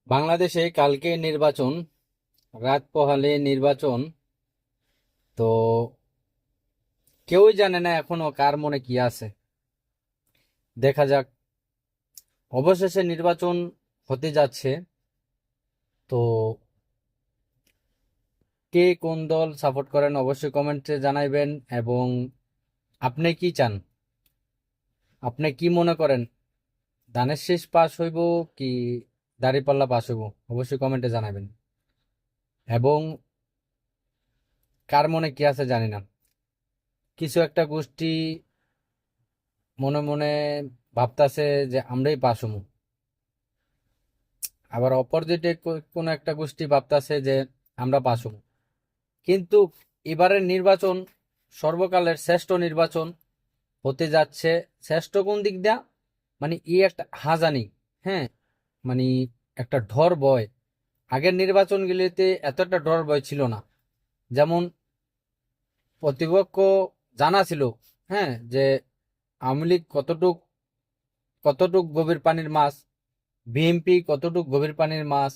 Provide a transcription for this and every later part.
বাংলাদেশে কালকে নির্বাচন, রাত পোহালে নির্বাচন। তো কেউই জানে না এখনো কার মনে কি আছে। দেখা যাক। অবশেষে নির্বাচন হতে যাচ্ছে। তো কে কোন দল সাপোর্ট করেন অবশ্যই কমেন্টে জানাইবেন। এবং আপনি কি চান, আপনি কি মনে করেন, ধানের শীষ পাস হইব কি দাঁড়িপাল্লা পাস হইব, অবশ্যই কমেন্টে জানাবেন। এবং কার মনে কি আছে জানি না, কিছু একটা গোষ্ঠী মনে মনে ভাবতাছে যে আমরাই পাস হমু, আবার অপরদিকে কোন একটা গোষ্ঠী ভাবতাছে যে আমরা পাস হমু। কিন্তু এবারের নির্বাচন সর্বকালের শ্রেষ্ঠ নির্বাচন হতে যাচ্ছে। শ্রেষ্ঠ কোন দিক দিয়া, মানে একটা হাজানি, হ্যাঁ, মানে একটা ঢর ভয়। আগের নির্বাচনগুলিতে এত একটা ঢর ভয় ছিল না। যেমন প্রতিপক্ষ জানা ছিল, হ্যাঁ, যে আওয়ামী লীগ কতটুক কতটুক গভীর পানির মাছ, বিএনপি কতটুক গভীর পানির মাছ।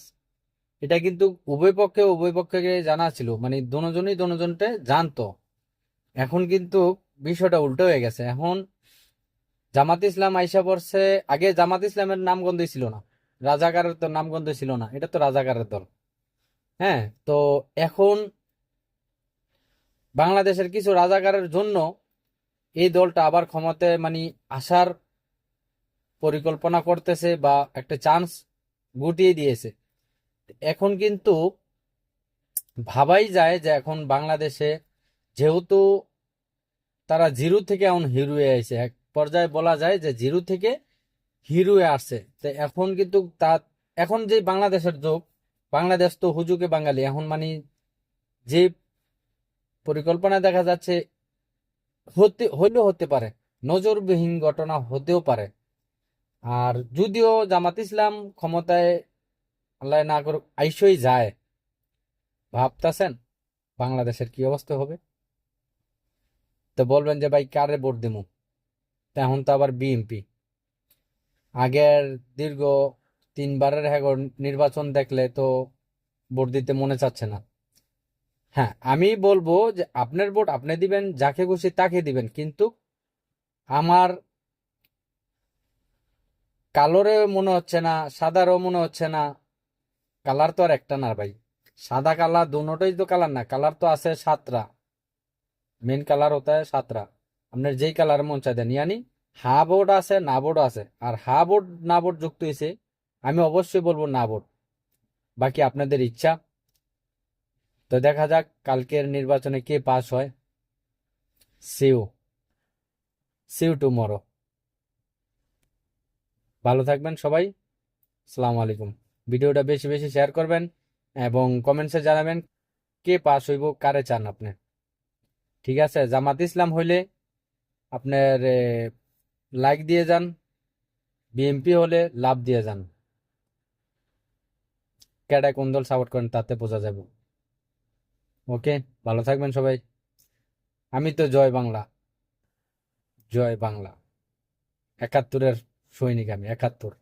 এটা কিন্তু উভয় পক্ষকে জানা ছিল, মানে দনোজনই দনোজনকে জানতো। এখন কিন্তু বিষয়টা উল্টো হয়ে গেছে। এখন জামাত ইসলাম আইসা পড়ছে। আগে জামাত ইসলামের নামগন্ধ ছিল না, রাজাকারের তো নামগন্ধ ছিল না, এটা তো রাজাকারের দল। হ্যাঁ, তো এখন বাংলাদেশের কিছু রাজাকারের জন্য এই দলটা আবার ক্ষমতায় মানে আসার পরিকল্পনা করতেছে বা একটা চান্স গুটিয়ে দিয়েছে। এখন কিন্তু ভাবাই যায় যে এখন বাংলাদেশে যেহেতু তারা জিরো থেকে এখন হিরো হয়ে আসছে, এক পর্যায়ে বলা যায় যে জিরো থেকে হিরো হয়ে আসছে। তো এখন কিন্তু এখন যে বাংলাদেশের যোগ, বাংলাদেশ তো হুজুকে বাঙালি এখন, মানে যে পরিকল্পনা দেখা যাচ্ছে হইলেও হতে পারে, নজরবিহীন ঘটনা হতেও পারে। আর যদিও জামাত ইসলাম ক্ষমতায় আল্লাহ না করুক আইসই যায়, ভাবতাছেন বাংলাদেশের কি অবস্থা হবে। তো বলবেন যে ভাই কারে ভোট দিমু, এখন তো আবার বিএনপি। আগের দীর্ঘ তিনবারের নির্বাচন দেখলে তো ভোট দিতে মনে চাচ্ছে না। হ্যাঁ, আমি বলবো যে আপনার ভোট আপনি দিবেন, যাকে খুশি তাকে দিবেন, কিন্তু আমার কালোরে মনে হচ্ছে না, সাদারও মনে হচ্ছে না। কালার তো আর একটা না ভাই, সাদা কালার দুটোই তো কালার না, কালার তো আছে সাতটা। মেন কালার হতে হয় সাতটা। আপনার যেই কালার মন চাই দেন, ইয়ানি হা বোর্ড আছে না বোর্ড আছে। আর হা বোর্ড না বোর্ড যুক্ত হয়েছে, আমি অবশ্যই বলবো না বোর্ড। বাকি আপনাদের ইচ্ছা। তো দেখা যাক কালকের নির্বাচনে কে পাস হয়। See you see you tomorrow. ভালো থাকবেন সবাই। আসসালামু আলাইকুম। ভিডিওটা বেশি বেশি শেয়ার করবেন এবং কমেন্টসে জানাবেন কে পাস হইব, কারে চান আপনি। ঠিক আছে, জামাত ইসলাম হইলে আপনার লাইক দিয়ে যান, বিএনপি হলে লাভ দিয়ে যান। কেডায় কোন দল সাপোর্ট করেন তাতে বোঝা যাবে। ওকে, ভালো থাকবেন সবাই। আমি তো জয় বাংলা, জয় বাংলা। ৭১-এর সৈনিক আমি, ৭১।